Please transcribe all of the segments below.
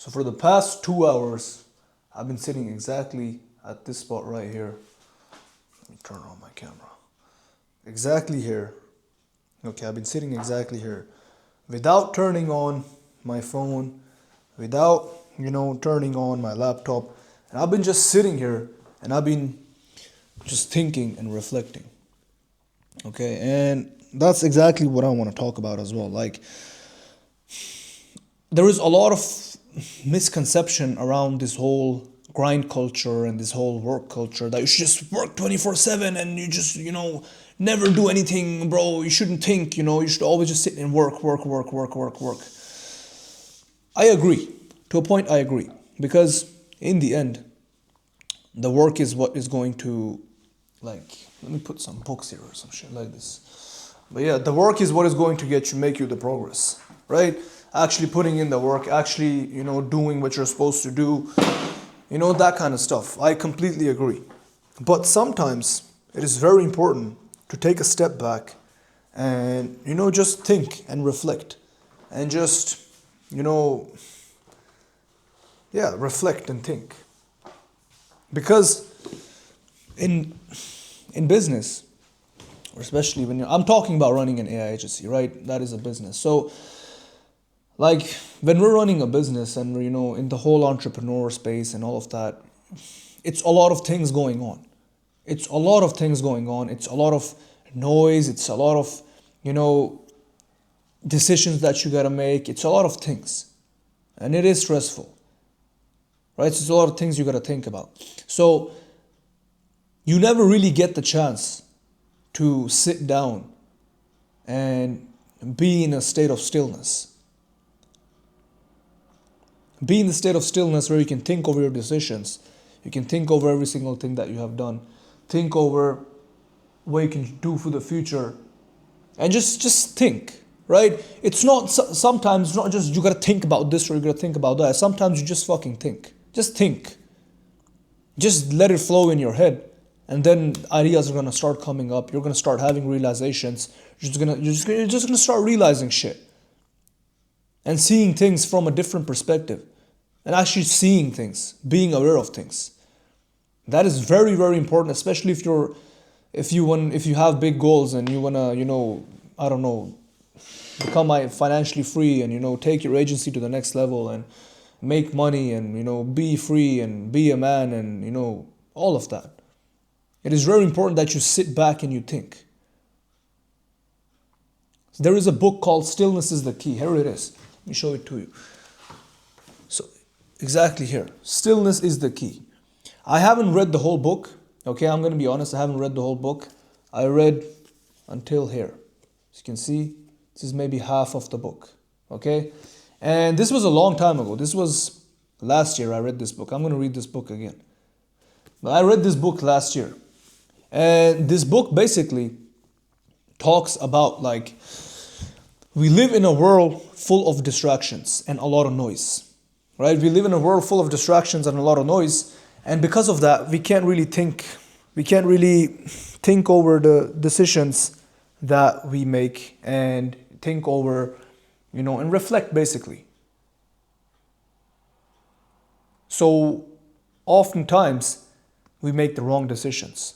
So for the past 2 hours, I've been sitting exactly at this spot right here. Let me turn on my camera. Exactly here. Okay, I've been sitting exactly here without turning on my phone, without, turning on my laptop. And I've been just sitting here and I've been just thinking and reflecting. Okay, and that's exactly what I want to talk about as well. Like, there is a lot of misconception around this whole grind culture and this whole work culture that you should just work 24/7 and you just, never do anything, bro. You shouldn't think, you should always just sit and work, work, work, work, work, work. I agree. To a point, I agree. Because in the end, the work is what is going to, like, let me put some books here or some shit like this. But yeah, the work is what is going to make you the progress, right? Actually putting in the work, actually, doing what you're supposed to do, that kind of stuff. I completely agree. But sometimes it is very important to take a step back and, just think and reflect and just, reflect and think. Because in business, or especially when I'm talking about running an AI agency, right? That is a business. So, like, when we're running a business and we're, in the whole entrepreneur space and all of that, it's a lot of things going on. It's a lot of things going on. It's a lot of noise. It's a lot of, decisions that you gotta make. It's a lot of things. And it is stressful, right? So it's a lot of things you gotta think about. So you never really get the chance to sit down and be in a state of stillness. Be in the state of stillness where you can think over your decisions. You can think over every single thing that you have done. Think over what you can do for the future. And just think, right? It's not, sometimes it's not just you gotta think about this or you gotta think about that. Sometimes you just fucking think. Just think. Just let it flow in your head. And then ideas are gonna start coming up. You're gonna start having realizations. You're just gonna start realizing shit. And seeing things from a different perspective. And actually seeing things, being aware of things. That is very, very important, especially if you have big goals and you wanna, become financially free and take your agency to the next level and make money and be free and be a man and all of that. It is very important that you sit back and you think. There is a book called Stillness Is the Key. Here it is. Let me show it to you. So, exactly here. Stillness is the key. I haven't read the whole book. Okay, I'm going to be honest. I haven't read the whole book. I read until here. As you can see, this is maybe half of the book. Okay? And this was a long time ago. This was last year I read this book. I'm going to read this book again. But I read this book last year. And this book basically talks about, like, we live in a world full of distractions and a lot of noise, right? We live in a world full of distractions and a lot of noise. And because of that, we can't really think over the decisions that we make and think over, and reflect basically. So oftentimes we make the wrong decisions.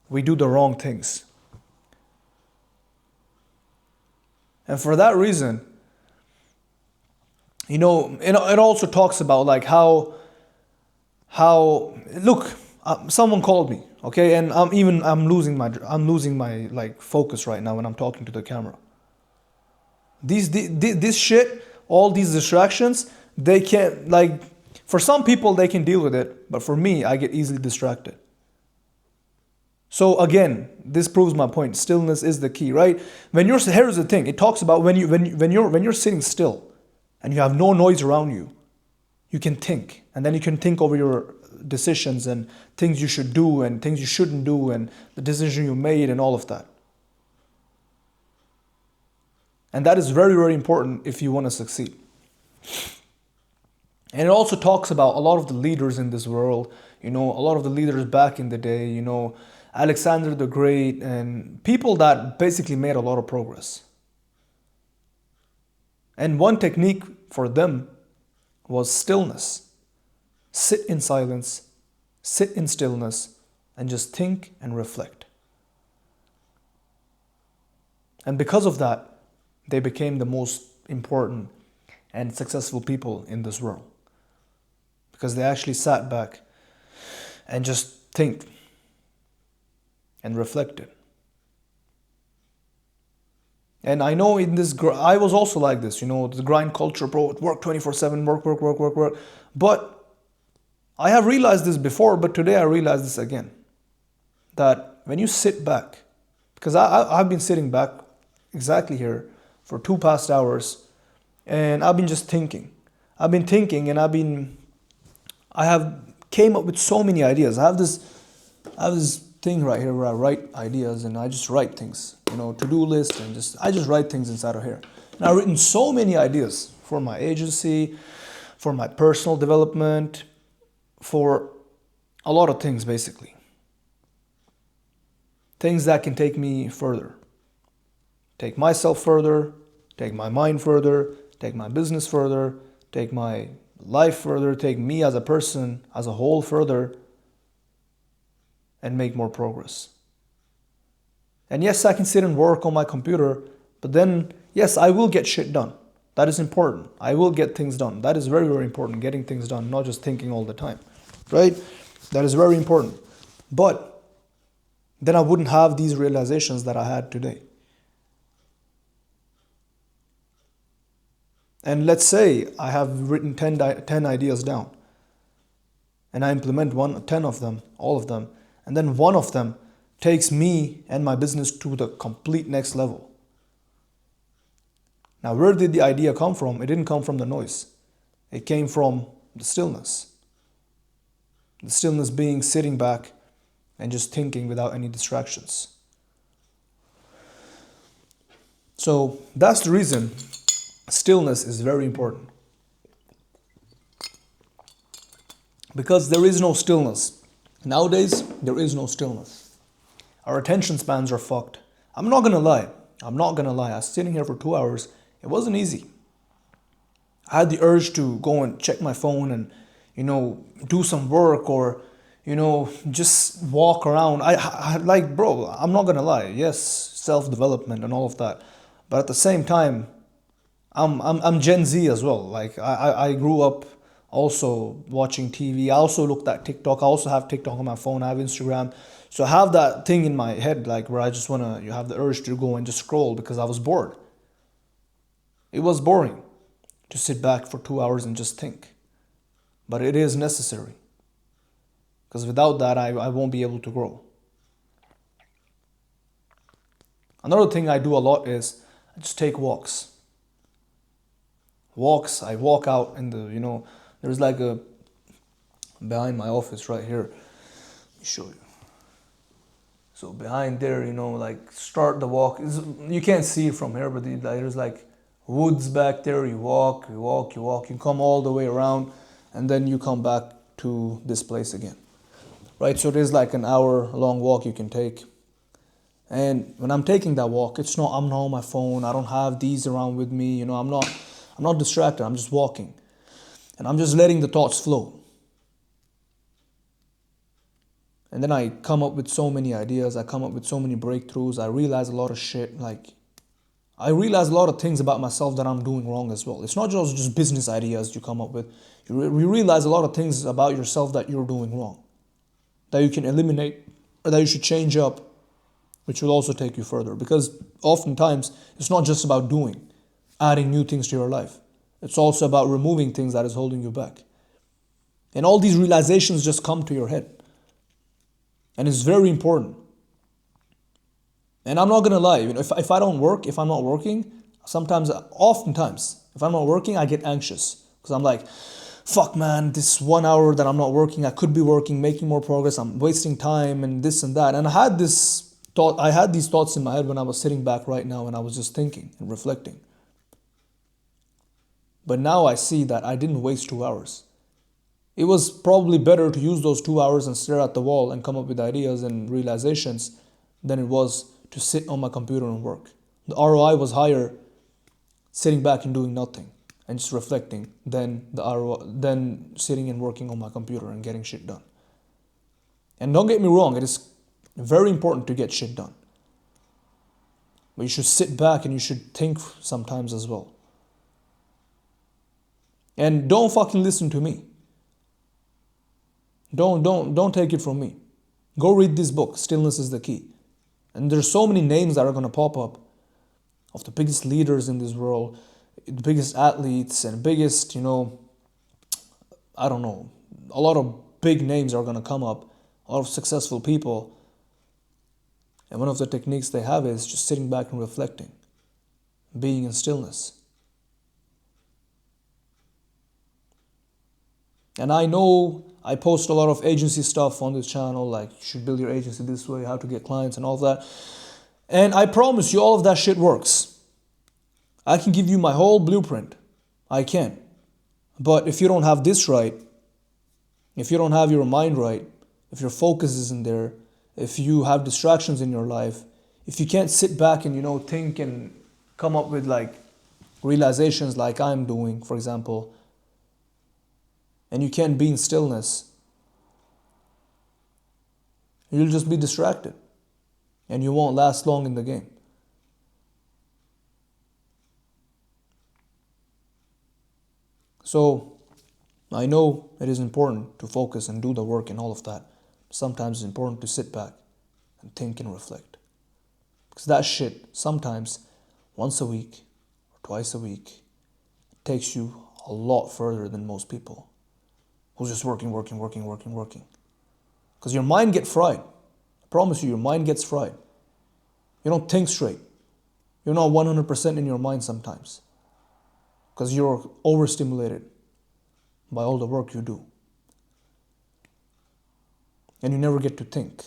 We do the wrong things. And for that reason, it also talks about like how look, someone called me, okay, and I'm losing my like focus right now when I'm talking to the camera. This shit, all these distractions, they can't, like, for some people they can deal with it, but for me, I get easily distracted. So again, this proves my point. Stillness is the key, right? Here's the thing. It talks about when you're sitting still and you have no noise around you, you can think, and then you can think over your decisions and things you should do and things you shouldn't do and the decision you made and all of that. And that is very, very important if you want to succeed. And it also talks about a lot of the leaders in this world, a lot of the leaders back in the day, Alexander the Great, and people that basically made a lot of progress. And one technique for them was stillness. Sit in silence, sit in stillness, and just think and reflect. And because of that, they became the most important and successful people in this world. Because they actually sat back and just think and reflected. And I know I was also like this, the grind culture, bro, work 24/7, work. But I have realized this before, but today I realized this again. That when you sit back, because I've been sitting back exactly here for 2 past hours, and I've been just thinking. I've been thinking, and I have came up with so many ideas. I have this thing right here where I write ideas, and I just write things, to-do list, and I just write things inside of here. And I've written so many ideas for my agency, for my personal development, for a lot of things basically. Things that can take me further. Take myself further, take my mind further, take my business further, take my life further, take me as a person, as a whole further, and make more progress. And yes, I can sit and work on my computer, but then, yes, I will get shit done. That is important. I will get things done. That is very, very important, getting things done, not just thinking all the time, right? That is very important. But then I wouldn't have these realizations that I had today. And let's say I have written 10 ideas down, and I implement 10 of them, all of them, and then one of them takes me and my business to the complete next level. Now, where did the idea come from? It didn't come from the noise. It came from the stillness. The stillness being sitting back and just thinking without any distractions. So that's the reason stillness is very important. Because there is no stillness. Nowadays, there is no stillness. Our attention spans are fucked. I'm not gonna lie. I was sitting here for 2 hours. It wasn't easy. I had the urge to go and check my phone and, do some work or, just walk around. Bro, I'm not gonna lie. Yes, self-development and all of that. But at the same time, I'm Gen Z as well. Like I grew up also watching TV. I also looked at TikTok. I also have TikTok on my phone. I have Instagram. So I have that thing in my head, like where I just you have the urge to go and just scroll because I was bored. It was boring to sit back for 2 hours and just think. But it is necessary. Because without that, I won't be able to grow. Another thing I do a lot is I just take walks. I walk out in there's like behind my office right here. Let me show you. So behind there, start the walk. You can't see it from here, but there's like woods back there. You walk, you come all the way around, and then you come back to this place again. Right, so there's like an hour-long walk you can take. And when I'm taking that walk, I'm not on my phone. I don't have these around with me. I'm not distracted. I'm just walking. And I'm just letting the thoughts flow. And then I come up with so many ideas. I come up with so many breakthroughs. I realize a lot of shit. I realize a lot of things about myself that I'm doing wrong as well. It's not just business ideas you come up with. You realize a lot of things about yourself that you're doing wrong, that you can eliminate or that you should change up, which will also take you further. Because oftentimes, it's not just about adding new things to your life. It's also about removing things that is holding you back. And all these realizations just come to your head. And it's very important. And I'm not going to lie, if I don't work, if I'm not working, oftentimes, if I'm not working, I get anxious. Because I'm like, fuck man, this 1 hour that I'm not working, I could be working, making more progress, I'm wasting time and this and that. And I had these thoughts in my head when I was sitting back right now and I was just thinking and reflecting. But now I see that I didn't waste 2 hours. It was probably better to use those 2 hours and stare at the wall and come up with ideas and realizations than it was to sit on my computer and work. The ROI was higher sitting back and doing nothing. and just reflecting than the ROI, than sitting and working on my computer and getting shit done. And don't get me wrong, it is very important to get shit done. But you should sit back and you should think sometimes as well. And don't fucking listen to me. Don't take it from me. Go read this book, Stillness is the Key. And there's so many names that are gonna pop up of the biggest leaders in this world, the biggest athletes and biggest, I don't know, a lot of big names are gonna come up, a lot of successful people. And one of the techniques they have is just sitting back and reflecting, being in stillness. And I know I post a lot of agency stuff on this channel, like you should build your agency this way, how to get clients and all of that. And I promise you all of that shit works. I can give you my whole blueprint. I can. But if you don't have this right, if you don't have your mind right, if your focus isn't there, if you have distractions in your life, if you can't sit back and, think and come up with like realizations like I'm doing, for example, and you can't be in stillness, you'll just be distracted and you won't last long in the game. So I know it is important to focus and do the work and all of that. Sometimes it's important to sit back and think and reflect. Because that shit, sometimes once a week or twice a week, takes you a lot further than most people who's just working. Because your mind gets fried. I promise you, your mind gets fried. You don't think straight. You're not 100% in your mind sometimes. Because you're overstimulated by all the work you do. And you never get to think.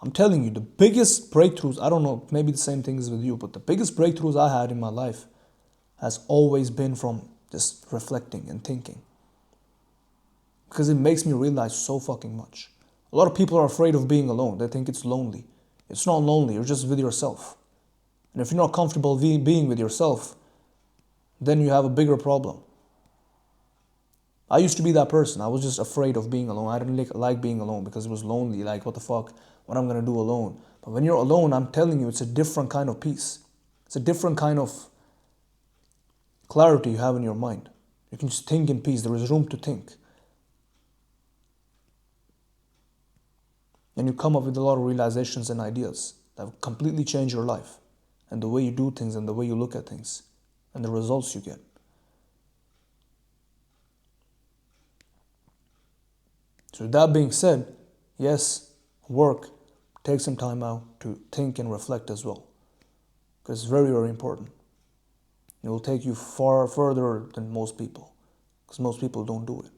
I'm telling you, the biggest breakthroughs, I don't know, maybe the same thing is with you, but the biggest breakthroughs I had in my life has always been from just reflecting and thinking. Because it makes me realize so fucking much. A lot of people are afraid of being alone. They think it's lonely. It's not lonely, you're just with yourself. And if you're not comfortable being with yourself, then you have a bigger problem. I used to be that person. I was just afraid of being alone. I didn't like being alone because it was lonely. Like, what the fuck? What I'm going to do alone? But when you're alone, I'm telling you, it's a different kind of peace. It's a different kind of clarity you have in your mind. You can just think in peace. There is room to think. And you come up with a lot of realizations and ideas that will completely change your life and the way you do things and the way you look at things and the results you get. So with that being said, yes, work, take some time out to think and reflect as well. Because it's very, very important. It will take you far further than most people. Because most people don't do it.